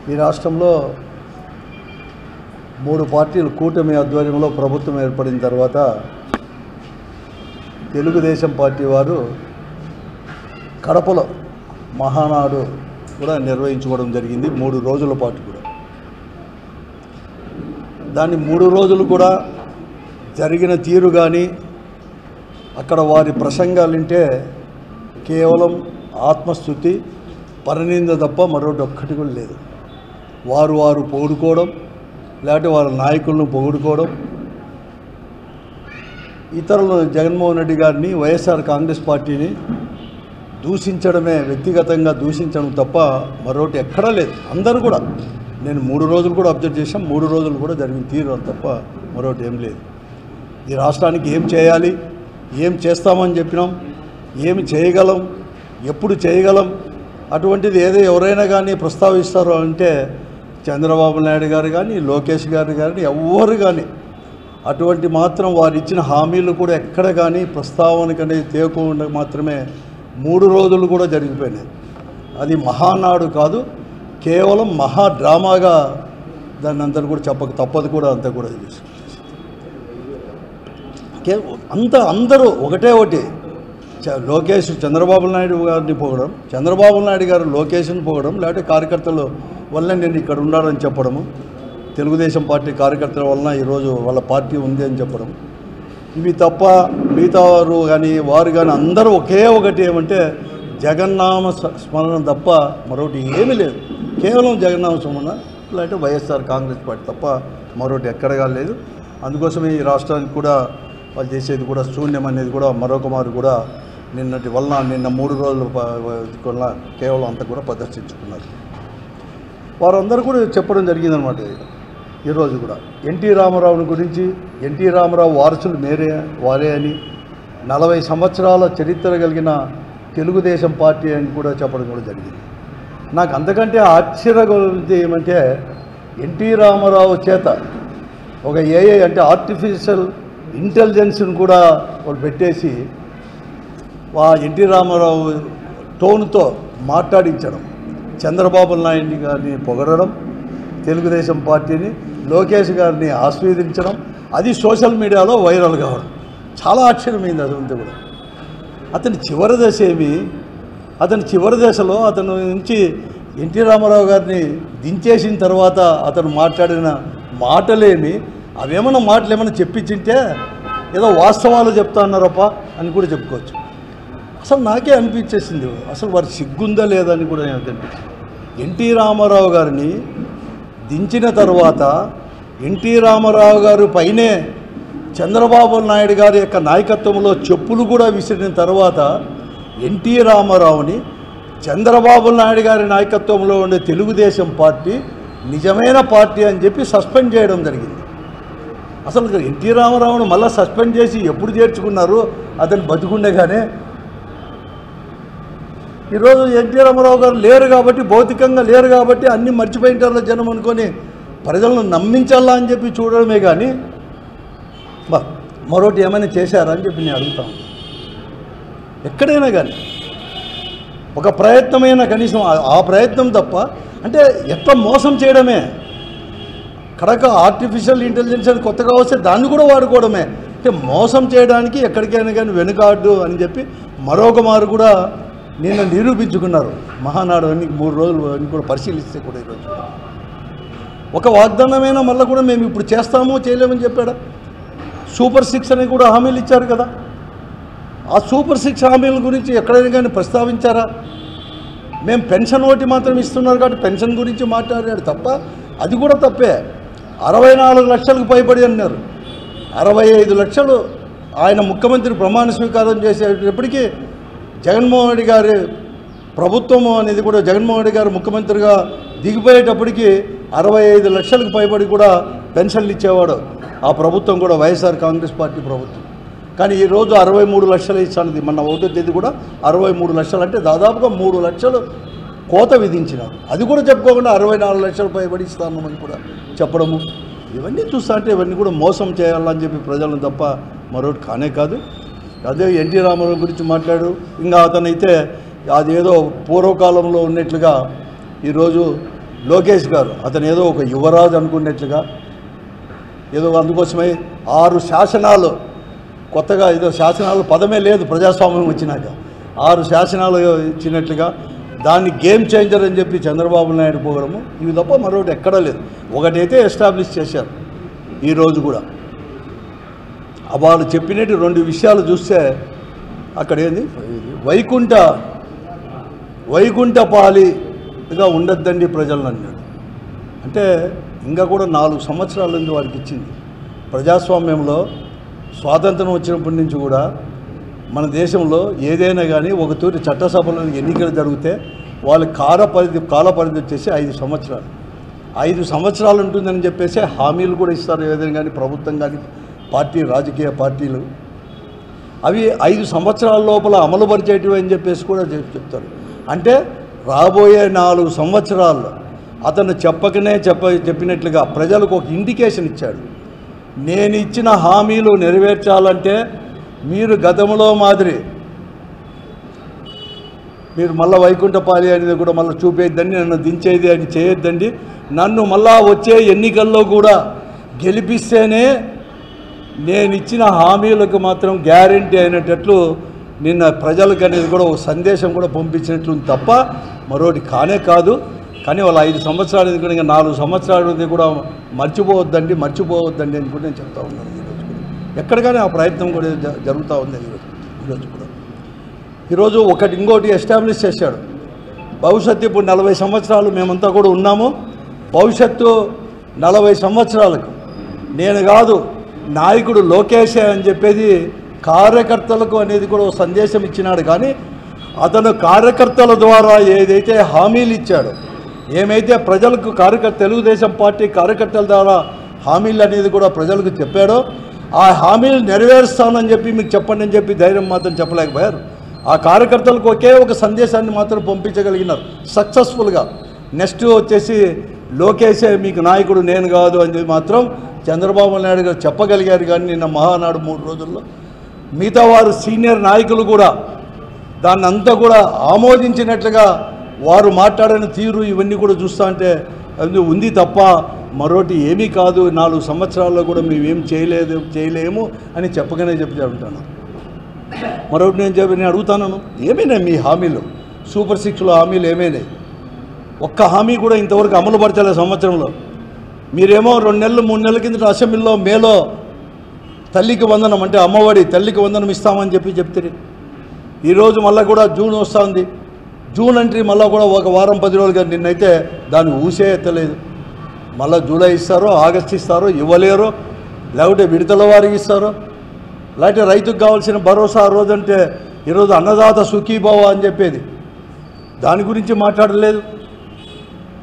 ఈ రాష్ట్రంలో 3 పార్టీలు కూటమి ఆధ్వర్యంలో ప్రభుత్వం ఏర్పడిన తర్వాత తెలుగుదేశం పార్టీ వారు కడపలో మహానాడు కూడా నిర్వహించుకోవడం జరిగింది 3 రోజుల పాటు కూడా. దాన్ని 3 రోజులు కూడా జరిగిన తీరు కానీ అక్కడ వారి ప్రసంగాలు వింటే కేవలం ఆత్మస్తుతి పరనింద తప్ప మరొకటి ఒక్కటి కూడా లేదు. వారు పొగుడుకోవడం, లేకపోతే వారి నాయకులను పొగుడుకోవడం, ఇతరులు జగన్మోహన్ రెడ్డి గారిని వైఎస్ఆర్ కాంగ్రెస్ పార్టీని దూషించడమే, వ్యక్తిగతంగా దూషించడం తప్ప మరొకటి ఎక్కడా లేదు. అందరూ కూడా నేను 3 రోజులు కూడా అబ్జర్వ్ చేశాం. 3 రోజులు కూడా జరిగిన తీరు తప్ప మరొకటి ఏం లేదు. ఈ రాష్ట్రానికి ఏం చేయాలి, ఏం చేస్తామని చెప్పినాం, ఏమి చేయగలం, ఎప్పుడు చేయగలం, అటువంటిది ఎవరైనా కానీ ప్రస్తావిస్తారో అంటే చంద్రబాబు నాయుడు గారు కానీ లోకేష్ గారు కానీ ఎవ్వరు కానీ అటువంటి మాత్రం వారు ఇచ్చిన హామీలు కూడా ఎక్కడ కానీ ప్రస్తావనకు అనేది తేకుండా మాత్రమే 3 రోజులు కూడా జరిగిపోయినాయి. అది మహానాడు కాదు, కేవలం మహా డ్రామాగా దాన్ని అంతా కూడా చెప్పక తప్పదు కూడా. అంతా కూడా అందరూ ఒకటి లోకేష్ చంద్రబాబు నాయుడు గారిని పొగడం, చంద్రబాబు నాయుడు గారు లోకేష్ని పొగడం, లేకపోతే కార్యకర్తల వల్ల నేను ఇక్కడ ఉన్నాడని చెప్పడము, తెలుగుదేశం పార్టీ కార్యకర్తల వలన ఈరోజు వాళ్ళ పార్టీ ఉంది అని చెప్పడం, ఇవి తప్ప మిగతా వారు కానీ అందరూ ఒకటి ఏమంటే జగన్నామ స్మరణ తప్ప మరొకటి ఏమీ లేదు. కేవలం జగన్నామ స్మరణ, లేకపోతే వైఎస్ఆర్ కాంగ్రెస్ పార్టీ తప్ప మరొకటి ఎక్కడగా లేదు. అందుకోసమే ఈ రాష్ట్రానికి కూడా వాళ్ళు చేసేది కూడా శూన్యం అనేది కూడా మరొక మారు కూడా నిన్న 3 రోజులు వల్ల కేవలం అంతా కూడా ప్రదర్శించుకున్నారు. వారందరూ కూడా చెప్పడం జరిగిందనమాట. ఈరోజు కూడా ఎన్టీ రామారావుని గురించి, ఎన్టీ రామారావు వారసులు వారే అని, 40 సంవత్సరాల చరిత్ర కలిగిన తెలుగుదేశం పార్టీ అని కూడా చెప్పడం కూడా జరిగింది. నాకు అంతకంటే ఆశ్చర్యకరమైనది ఏమంటే ఎన్టీ రామారావు చేత ఒక ఏఐ అంటే ఆర్టిఫిషియల్ ఇంటెలిజెన్స్ని కూడా వాళ్ళు పెట్టేసి ఎన్టీ రామారావు టోన్తో మాట్లాడించడం, చంద్రబాబు నాయుడు గారిని పొగడడం, తెలుగుదేశం పార్టీని లోకేష్ గారిని ఆస్వాదించడం, అది సోషల్ మీడియాలో వైరల్ కావడం చాలా ఆశ్చర్యమైంది. అదంతా కూడా అతని చివరి దశ అతని చివరి దశలో అతను నుంచి ఎన్టీ రామారావు గారిని దించేసిన తర్వాత అతను మాట్లాడిన మాటలేమి, అవేమన్నా మాటలు ఏమైనా చెప్పించింటే ఏదో వాస్తవాలు చెప్తా అన్నారప్ప అని కూడా చెప్పుకోవచ్చు. అసలు నాకే అనిపించేసింది అసలు వారు సిగ్గుందా లేదా అని కూడా నాకు అనిపించింది. ఎన్టీ రామారావు గారిని దించిన తర్వాత ఎన్టీ రామారావు గారు పైనే చంద్రబాబు నాయుడు గారి యొక్క నాయకత్వంలో చెప్పులు కూడా విసిరిన తర్వాత ఎన్టీ రామారావుని చంద్రబాబు నాయుడు గారి నాయకత్వంలో ఉండే తెలుగుదేశం పార్టీ నిజమైన పార్టీ అని చెప్పి సస్పెండ్ చేయడం జరిగింది. అసలు ఎన్టీ రామారావును మళ్ళీ సస్పెండ్ చేసి ఎప్పుడు చేర్చుకున్నారు, అతను బతికుండగానే. ఈరోజు ఎన్టీ రామారావు గారు లేరు కాబట్టి, భౌతికంగా లేరు కాబట్టి అన్నీ మర్చిపోయింటారు జనం అనుకొని ప్రజలను నమ్మించాలా అని చెప్పి చూడడమే కానీ మరొకటి ఏమైనా చేశారా అని చెప్పి నేను అడుగుతాను. ఎక్కడైనా కానీ ఒక ప్రయత్నమైనా కనీసం ఆ ప్రయత్నం తప్ప అంటే ఎట్లా మోసం చేయడమే. కడక ఆర్టిఫిషియల్ ఇంటెలిజెన్స్ అని కొత్తగా వస్తే దాన్ని కూడా వాడుకోవడమే. అంటే మోసం చేయడానికి ఎక్కడికైనా కానీ వెనుకాడు అని చెప్పి మరొక మారు కూడా నిన్న నిరూపించుకున్నారు. మహానాడు అన్ని 3 రోజులు అన్ని కూడా పరిశీలిస్తే కూడా ఈరోజు ఒక వాగ్దానమైనా మళ్ళీ కూడా మేము ఇప్పుడు చేస్తామో చేయలేమని చెప్పాడా. సూపర్ 6 అని కూడా హామీలు ఇచ్చారు కదా. ఆ సూపర్ 6 హామీల గురించి ఎక్కడైనా కానీ ప్రస్తావించారా? మేము పెన్షన్ ఒకటి మాత్రం ఇస్తున్నారు కాబట్టి పెన్షన్ గురించి మాట్లాడాడు తప్ప అది కూడా తప్పే. 64 లక్షలకు పైబడి అన్నారు. 65 లక్షలు ఆయన ముఖ్యమంత్రి ప్రమాణ స్వీకారం చేసేటప్పటికీ జగన్మోహన్ రెడ్డి గారి ప్రభుత్వం అనేది కూడా జగన్మోహన్ రెడ్డి గారు ముఖ్యమంత్రిగా దిగిపోయేటప్పటికి 65 లక్షలకు పైబడి కూడా పెన్షన్లు ఇచ్చేవాడు ఆ ప్రభుత్వం కూడా, వైఎస్ఆర్ కాంగ్రెస్ పార్టీ ప్రభుత్వం. కానీ ఈరోజు 63 లక్షలు ఇచ్చానది. మొన్న 1వ తేదీ కూడా 63 లక్షలు అంటే దాదాపుగా 3 లక్షలు కోత విధించినారు. అది కూడా చెప్పుకోకుండా 64 లక్షలు పైబడి ఇస్తామని కూడా చెప్పడము, ఇవన్నీ చూస్తా అంటే ఇవన్నీ కూడా మోసం చేయాలని చెప్పి ప్రజలను తప్ప మరొకటి కానే కాదు. అదే ఎన్టీ రామారావు గురించి మాట్లాడు, ఇంకా అతనైతే అదేదో పూర్వకాలంలో ఉన్నట్లుగా ఈరోజు లోకేష్ గారు అతను ఏదో ఒక యువరాజు అనుకున్నట్లుగా ఏదో అందుకోసమే 6 శాసనాలు కొత్తగా ఏదో శాసనాలు పదమే లేదు ప్రజాస్వామ్యం వచ్చినాక 6 శాసనాలు ఇచ్చినట్లుగా దాన్ని గేమ్ చేంజర్ అని చెప్పి చంద్రబాబు నాయుడు పోవడము ఇవి తప్ప మరొకటి ఎక్కడా లేదు. ఒకటైతే ఎస్టాబ్లిష్ చేశారు ఈరోజు కూడా. వాళ్ళు చెప్పినట్టు 2 విషయాలు చూస్తే అక్కడ ఏంది వైకుంఠపాలిగా ఉండొద్దండి ప్రజలను అన్నాడు. అంటే ఇంకా కూడా 4 సంవత్సరాల నుంచి వారికి ఇచ్చింది. ప్రజాస్వామ్యంలో స్వాతంత్రం వచ్చినప్పటి నుంచి కూడా మన దేశంలో ఏదైనా కానీ ఒక తూరి చట్టసభలో ఎన్నికలు జరిగితే వాళ్ళ కాలపరిధి వచ్చేసి 5 సంవత్సరాలు. 5 సంవత్సరాలు ఉంటుందని చెప్పేసి హామీలు కూడా ఇస్తారు ఏదైనా కానీ ప్రభుత్వం కానీ రాజకీయ పార్టీలు. అవి 5 సంవత్సరాల లోపల అమలు పరిచేటివి అని చెప్పేసి కూడా చెప్తారు. అంటే రాబోయే 4 సంవత్సరాల్లో అతను చెప్పినట్లుగా ప్రజలకు ఒక ఇండికేషన్ ఇచ్చాడు. నేను ఇచ్చిన హామీలు నెరవేర్చాలంటే మీరు గతంలో మాదిరి మీరు మళ్ళీ వైకుంఠపాలి అనేది కూడా మళ్ళీ చూపేద్దండి, నన్ను దించేది అని చేయొద్దండి, నన్ను మళ్ళా వచ్చే ఎన్నికల్లో కూడా గెలిపిస్తేనే నేను ఇచ్చిన హామీలకు మాత్రం గ్యారంటీ అయినట్లు నిన్న ప్రజలకు అనేది కూడా ఒక సందేశం కూడా పంపించినట్లు తప్ప మరోటి కానే కాదు. కానీ వాళ్ళ 5 సంవత్సరాలు ఎందుకంటే ఇంకా 4 సంవత్సరాలు కూడా మర్చిపోవద్దండి అని కూడా నేను చెప్తా ఉన్నాను. ఈరోజు కూడా ఎక్కడికైనా ఆ ప్రయత్నం కూడా జరుగుతూ ఉంది. ఈరోజు కూడా ఇంకోటి ఎస్టాబ్లిష్ చేశాడు. భవిష్యత్తు ఇప్పుడు 40 సంవత్సరాలు మేమంతా కూడా ఉన్నాము. భవిష్యత్తు 40 సంవత్సరాలకు నేను కాదు నాయకుడు లోకేషే అని చెప్పేది కార్యకర్తలకు అనేది కూడా ఒక సందేశం ఇచ్చినాడు. కానీ అతను కార్యకర్తల ద్వారా ఏదైతే హామీలు ఇచ్చాడో, ఏమైతే ప్రజలకు తెలుగుదేశం పార్టీ కార్యకర్తల ద్వారా హామీలు అనేది కూడా ప్రజలకు చెప్పాడో ఆ హామీలు నెరవేరుస్తానని చెప్పి మీకు చెప్పండి అని చెప్పి ధైర్యం మాత్రం చెప్పలేకపోయారు. ఆ కార్యకర్తలకు ఒకే ఒక సందేశాన్ని మాత్రం పంపించగలిగినారు సక్సెస్ఫుల్గా. నెక్స్ట్ వచ్చేసి లోకేషే మీకు నాయకుడు నేను కాదు అని మాత్రం చంద్రబాబు నాయుడు గారు చెప్పగలిగారు. కానీ నిన్న మహానాడు 3 రోజుల్లో మిగతా వారు సీనియర్ నాయకులు కూడా దాన్ని అంతా కూడా ఆమోదించినట్లుగా వారు మాట్లాడిన తీరు ఇవన్నీ కూడా చూస్తూ అంటే ఉంది తప్ప మరోటి ఏమీ కాదు. 4 సంవత్సరాల్లో కూడా మేమేం చేయలేము అని చెప్పగానే చెప్తాను. మరొకటి నేను అడుగుతాను, ఏమైనా మీ హామీలు సూపర్ 6లో హామీలు ఏమైనాయి? ఒక్క హామీ కూడా ఇంతవరకు అమలు పరచలే సంవత్సరంలో. మీరేమో 2 నెలలు 3 నెలల కిందట అసెంబ్లీలో మేలో తల్లికి వందనం అంటే అమ్మఒడి తల్లికి వందనం ఇస్తామని చెప్తే ఈరోజు మళ్ళీ కూడా జూన్ వస్తుంది. జూన్ అంటే మళ్ళీ కూడా ఒక వారం 10 రోజులుగా నిన్నైతే దాన్ని ఊసే ఎత్తలేదు. మళ్ళీ జూలై ఇస్తారో ఆగస్టు ఇస్తారో ఇవ్వలేరో, లేకపోతే విడతల వారికి ఇస్తారో, లేకపోతే రైతుకు కావాల్సిన భరోసా రోజంటే ఈరోజు అన్నదాత సుఖీభవ అని చెప్పేది దాని గురించి మాట్లాడలేదు.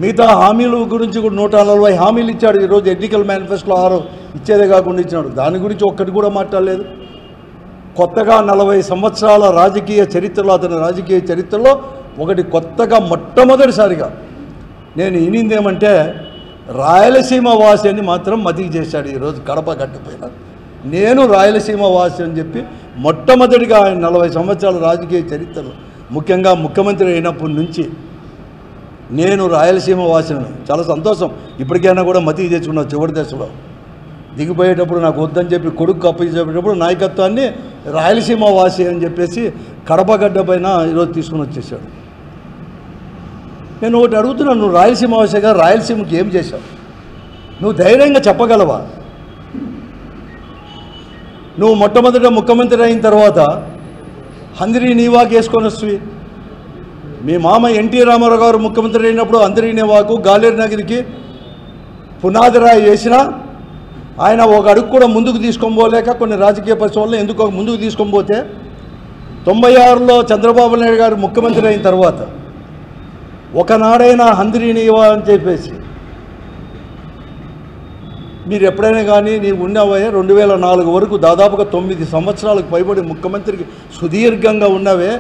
మిగతా హామీల గురించి కూడా 140 హామీలు ఇచ్చాడు. ఈరోజు ఎన్నికల మేనిఫెస్టోలో 6 ఇచ్చేదే కాకుండా ఇచ్చినాడు. దాని గురించి ఒక్కటి కూడా మాట్లాడలేదు. కొత్తగా 40 సంవత్సరాల రాజకీయ చరిత్రలో అతని రాజకీయ చరిత్రలో ఒకటి కొత్తగా మొట్టమొదటిసారిగా నేను వినిందేమంటే రాయలసీమ వాసి అని మాత్రం మతికి చేశాడు. ఈరోజు కడప గడ్డపైన నేను రాయలసీమ వాసి అని చెప్పి మొట్టమొదటిగా ఆయన 40 సంవత్సరాల రాజకీయ చరిత్రలో ముఖ్యంగా ముఖ్యమంత్రి అయినప్పటి నుంచి నేను రాయలసీమ వాసిని. చాలా సంతోషం. ఇప్పటికైనా కూడా మతికి తెచ్చుకున్నాను. చివరి దశలో దిగిపోయేటప్పుడు నాకు వద్దని చెప్పి కొడుకు అప్పచెప్పేటప్పుడు నాయకత్వాన్ని రాయలసీమ వాసి అని చెప్పేసి కడపగడ్డ పైన ఈరోజు తీసుకుని వచ్చేసాడు. నేను ఒకటి అడుగుతున్నాను, నువ్వు రాయలసీమ వాసిగా రాయలసీమకి ఏం చేశావు? నువ్వు ధైర్యంగా చెప్పగలవా? నువ్వు మొట్టమొదట ముఖ్యమంత్రి అయిన తర్వాత హంద్రీ నీవాకు వేసుకొని వస్తుంది. మీ మామ ఎన్టీ రామారావు గారు ముఖ్యమంత్రి అయినప్పుడు హంద్రీ నీవాకు గాలేరు నగరికి పునాది రాయి వేసినా ఆయన ఒక అడుగు కూడా ముందుకు తీసుకొని పోలేక కొన్ని రాజకీయ పరిస్థితుల్లో ఎందుకో ముందుకు తీసుకొని పోతే 96లో చంద్రబాబు నాయుడు గారు ముఖ్యమంత్రి అయిన తర్వాత ఒకనాడైనా హంద్రీ నీవా అని చెప్పేసి మీరు ఎప్పుడైనా కానీ నీవు ఉన్నవే 2004 వరకు దాదాపుగా 9 సంవత్సరాలకు పైబడి ముఖ్యమంత్రికి సుదీర్ఘంగా ఉన్నవే.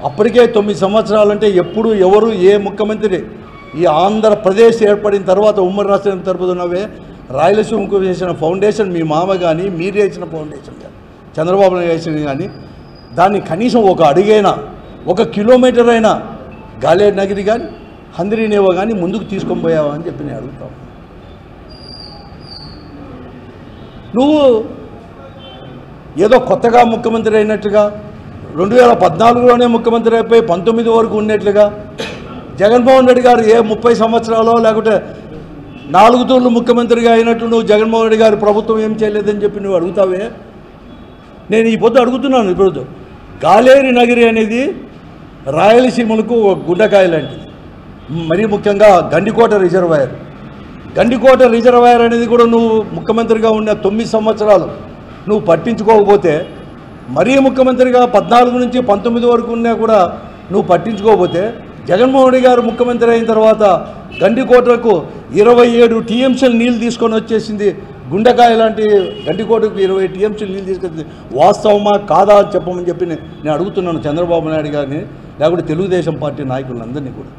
అప్పటికే 9 సంవత్సరాలంటే ఎప్పుడు ఎవరు ఏ ముఖ్యమంత్రి ఈ ఆంధ్రప్రదేశ్ ఏర్పడిన తర్వాత ఉమ్మడి రాష్ట్రం తరపున ఉన్నవే రాయలసీమకు చేసిన ఫౌండేషన్ మీ మామ కానీ మీరు వేసిన ఫౌండేషన్ కానీ చంద్రబాబు నాయుడు వేసిన కానీ దాన్ని కనీసం ఒక అడుగైనా 1 కిలోమీటర్ అయినా గాలేరు నగరి కానీ హంద్రీనేవో కానీ ముందుకు తీసుకొని పోయావా అని చెప్పి నేను అడుగుతాను. నువ్వు ఏదో కొత్తగా ముఖ్యమంత్రి అయినట్లుగా 2014లోనే ముఖ్యమంత్రి అయిపోయి 19 వరకు ఉన్నట్లుగా జగన్మోహన్ రెడ్డి గారు 30 సంవత్సరాలు లేకుంటే 4 తూర్లు ముఖ్యమంత్రిగా అయినట్లు నువ్వు జగన్మోహన్ రెడ్డి గారి ప్రభుత్వం ఏం చేయలేదని చెప్పి నువ్వు అడుగుతావే. నేను ఈ పొద్దు అడుగుతున్నాను. ఇప్పుడు గాలేరి నగరి అనేది రాయలసీమలకు ఒక గుండెకాయ లాంటిది. మరీ ముఖ్యంగా గండికోట రిజర్వాయర్ అనేది కూడా నువ్వు ముఖ్యమంత్రిగా ఉన్న 9 సంవత్సరాలు నువ్వు పట్టించుకోకపోతే, మరీ ముఖ్యమంత్రిగా 14 నుంచి 19 వరకు ఉన్నా కూడా నువ్వు పట్టించుకోకపోతే, జగన్మోహన్ రెడ్డి గారు ముఖ్యమంత్రి అయిన తర్వాత గండికోటకు 27 టీఎంసీలు నీళ్ళు తీసుకొని వచ్చేసింది. గుండెకాయ లాంటి గండికోటకు 20 టీఎంసీలు నీళ్ళు తీసుకొచ్చింది. వాస్తవమా కాదా అని చెప్పమని చెప్పి నేను అడుగుతున్నాను చంద్రబాబు నాయుడు గారిని, లేకపోతే తెలుగుదేశం పార్టీ నాయకులందరినీ కూడా.